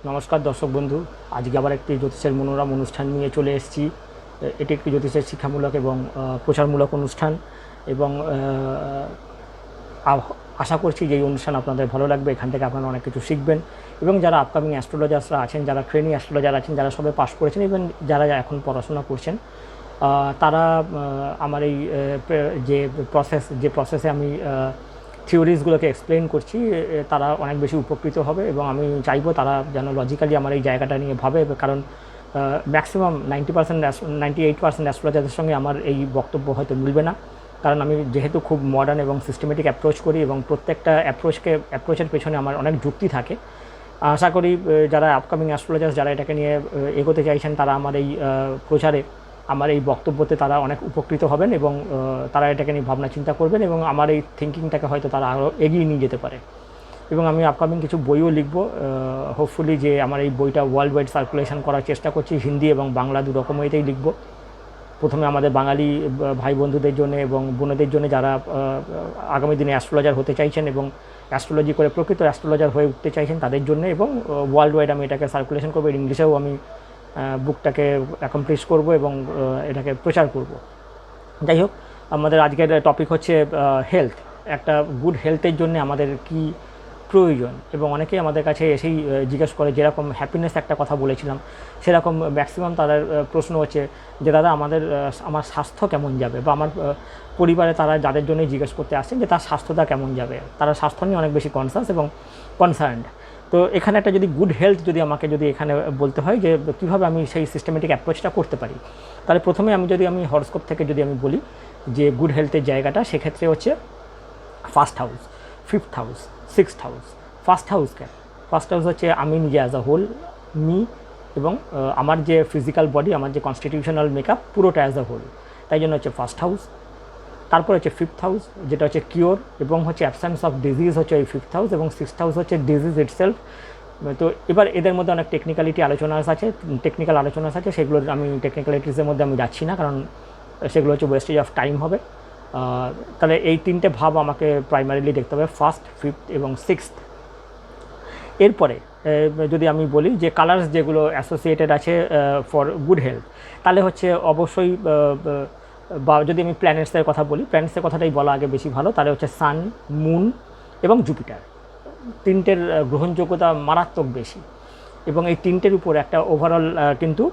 নমস্কার দর্শক বন্ধু, আজকে আবার একটি জ্যোতিষের মনোরম অনুষ্ঠান নিয়ে চলে এসেছি। এটি একটি জ্যোতিষের শিক্ষামূলক এবং প্রচারমূলক অনুষ্ঠান এবং আশা করছি যে এই অনুষ্ঠান আপনাদের ভালো লাগবে। এখান থেকে আপনারা অনেক কিছু শিখবেন এবং যারা আপকামিং অ্যাস্ট্রোলজার্সরা আছেন, যারা ট্রেনিং অ্যাস্ট্রোলজার আছেন, যারা সবে পাস করেছেন এবং যারা এখন পড়াশোনা করছেন, তারা আমার এই যে প্রসেসে আমি থিওরিজগুলোকে এক্সপ্লেন করছি, তারা অনেক বেশি উপকৃত হবে এবং আমি চাইবো তারা যেন লজিক্যালি আমার এই জায়গাটা নিয়ে ভাবে। কারণ ম্যাক্সিমাম 98% অ্যাস্ট্রোলজারদের সঙ্গে আমার এই বক্তব্য হয়তো মিলবে না, কারণ আমি যেহেতু খুব মডার্ন এবং সিস্টেমেটিক অ্যাপ্রোচ করি এবং প্রত্যেকটা অ্যাপ্রোচের পেছনে আমার অনেক যুক্তি থাকে। আশা করি যারা আপকামিং অ্যাস্ট্রোলজার্স, যারা এটাকে নিয়ে এগোতে চাইছেন, তারা আমার এই প্রচারে, আমার এই বক্তব্যতে তারা অনেক উপকৃত হবেন এবং তারা এটাকে নিয়ে ভাবনা চিন্তা করবেন এবং আমার এই থিঙ্কিংটাকে হয়তো তারা আরও এগিয়ে নিয়ে যেতে পারে। এবং আমি আপকামিং কিছু বইও লিখব, হোপফুলি যে আমার এই বইটা ওয়ার্ল্ড ওয়াইড সার্কুলেশন করার চেষ্টা করছি। হিন্দি এবং বাংলা দু রকমেতেই লিখব। প্রথমে আমাদের বাঙালি ভাই বন্ধুদের জন্য এবং বোনেদের জন্য, যারা আগামী দিনে অ্যাস্ট্রোলজার হতে চাইছেন এবং অ্যাস্ট্রোলজি করে প্রকৃত অ্যাস্ট্রোলজার হয়ে উঠতে চাইছেন, তাদের জন্য, এবং ওয়ার্ল্ড ওয়াইড আমি এটাকে সার্কুলেশন করবো। ইংলিশেও আমি বুকটাকে অ্যাকমপ্লিশ করব এবং এটাকে প্রচার করব। যাই হোক, আমাদের আজকের টপিক হচ্ছে হেলথ। একটা গুড হেলথের জন্য আমাদের কি প্রয়োজন, এবং অনেকেই আমাদের কাছে এসেই জিজ্ঞেস করে, যেরকম হ্যাপিনেস একটা কথা বলেছিলাম, সেরকম ম্যাক্সিমাম তাদের প্রশ্ন হচ্ছে যে দাদা আমার স্বাস্থ্য কেমন যাবে, বা আমার পরিবারে তারা যাদের জন্যই জিজ্ঞেস করতে আসছেন যে তার স্বাস্থ্যটা কেমন যাবে, তারা স্বাস্থ্য নিয়ে অনেক বেশি কনসাস এবং কনসার্নড। তো এখানে একটা যদি গুড হেলথ আমাকে এখানে বলতে হয় যে কীভাবে আমি সেই সিস্টেমেটিক অ্যাপ্রোচটা করতে পারি, তাহলে প্রথমে আমি হরস্কোপ থেকে আমি বলি যে গুড হেলথের জায়গাটা, সেক্ষেত্রে হচ্ছে first house, fifth house, sixth house. First house হচ্ছে আমি নিজে অ্যাজ আ হোল, এবং আমার যে ফিজিক্যাল বডি, আমার যে কনস্টিটিউশনাল মেকআপ, পুরোটা অ্যাজ আ হোল, তাই জন্য হচ্ছে ফার্স্ট হাউস। তারপর হচ্ছে ফিফথ হাউস, যেটা হচ্ছে কিওর এবং হচ্ছে অ্যাবসেন্স অফ ডিজিজ, হচ্ছে এই ফিফথ হাউস, এবং সিক্সথ হাউস হচ্ছে ডিজিজ ইটসেলফ। তো এবার এদের মধ্যে অনেক টেকনিক্যাল আলোচনা আছে, সেগুলো আমি টেকনিক্যালিটিসের মধ্যে আমি যাচ্ছি না, কারণ সেগুলো হচ্ছে ওয়েস্টেজ অফ টাইম হবে। তাহলে এই তিনটে ভাব আমাকে প্রাইমারিলি দেখতে হবে, ফার্স্ট, ফিফথ এবং সিক্সথ। এরপরে যদি আমি বলি যে কালার্স যেগুলো অ্যাসোসিয়েটেড আছে ফর গুড হেলথ, তাহলে হচ্ছে অবশ্যই, বা যদি আমি প্ল্যানেটসের কথা বলি, প্ল্যানেটসের কথাটাই বলা আগে বেশি ভালো, তাহলে হচ্ছে সান, মুন এবং জুপিটার। তিনটের গ্রহণযোগ্যতা মারাত্মক বেশি, এবং এই তিনটের উপর একটা ওভারঅল কিন্তু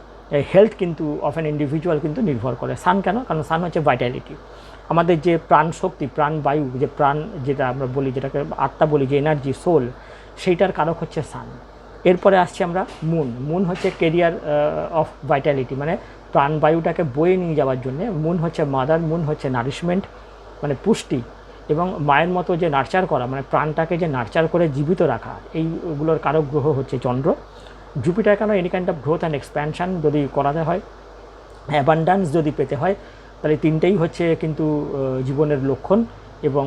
হেলথ কিন্তু অফ অ্যান ইন্ডিভিজুয়াল কিন্তু নির্ভর করে। সান কেন? কারণ সান হচ্ছে ভাইটালিটি, আমাদের যে প্রাণ শক্তি, প্রাণবায়ু, যে প্রাণ যেটা আমরা বলি, যেটাকে আত্মা বলি, যে এনার্জি, সোল, সেইটার কারক হচ্ছে সান। এরপরে আসছি আমরা মুন হচ্ছে কেরিয়ার অফ ভাইটালিটি, মানে প্রাণবায়ুটাকে বয়ে নিয়ে যাওয়ার জন্যে। মুন হচ্ছে মাদার, মুন হচ্ছে নারিশমেন্ট, মানে পুষ্টি, এবং মায়ের মতো যে নার্চার করা, মানে প্রাণটাকে যে নার্চার করে জীবিত রাখা, এইগুলোর কারক গ্রহ হচ্ছে চন্দ্র। জুপিটার কেন? Any kind of growth and expansion যদি করাতে হয়, অ্যাবান্ডান্স যদি পেতে হয়, তাহলে তিনটেই হচ্ছে কিন্তু জীবনের লক্ষণ, এবং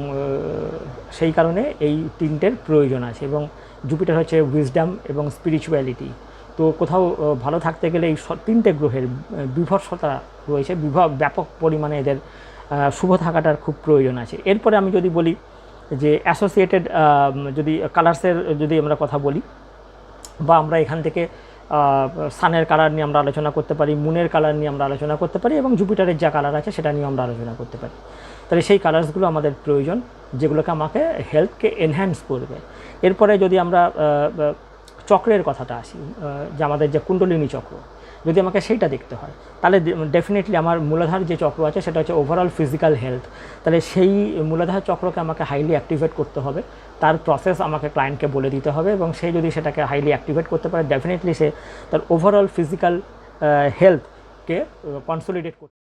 সেই কারণে এই তিনটের প্রয়োজন আছে। এবং জুপিটার হচ্ছে উইজডম এবং স্পিরিচুয়ালিটি। তো কোথাও ভালো থাকতে গেলে এই তিনটে গ্রহের বিভৎসতা রয়েছে, ব্যাপক পরিমাণে এদের শুভ থাকাটার খুব প্রয়োজন আছে। এরপরে আমি যদি বলি যে অ্যাসোসিয়েটেড, যদি কালার্সের যদি আমরা কথা বলি, বা আমরা এখান থেকে সানের কালার নিয়ে আমরা আলোচনা করতে পারি, মুনের কালার নিয়ে আমরা আলোচনা করতে পারি, এবং জুপিটারের যা কালার আছে সেটা নিয়ে আমরা আলোচনা করতে পারি। তাহলে সেই কালার্সগুলো আমাদের প্রয়োজন, যেগুলোকে আমাকে হেলথকে এনহ্যান্স করবে। এরপরে যদি আমরা চক্রের কথাটা আসি, যে আমাদের যে কুণ্ডলিনী চক্র, যদি আমাকে সেইটা দেখতে হয়, তাহলে ডেফিনেটলি আমার মূলাধার যে চক্র আছে সেটা হচ্ছে ওভারঅল ফিজিক্যাল হেলথ। তাহলে সেই মূলাধার চক্রকে আমাকে হাইলি অ্যাক্টিভেট করতে হবে, তার প্রসেস আমাকে ক্লায়েন্টকে বলে দিতে হবে, এবং সে যদি সেটাকে হাইলি অ্যাক্টিভেট করতে পারে, ডেফিনেটলি সে তার ওভারঅল ফিজিক্যাল হেলথকে কনসলিডেট করতে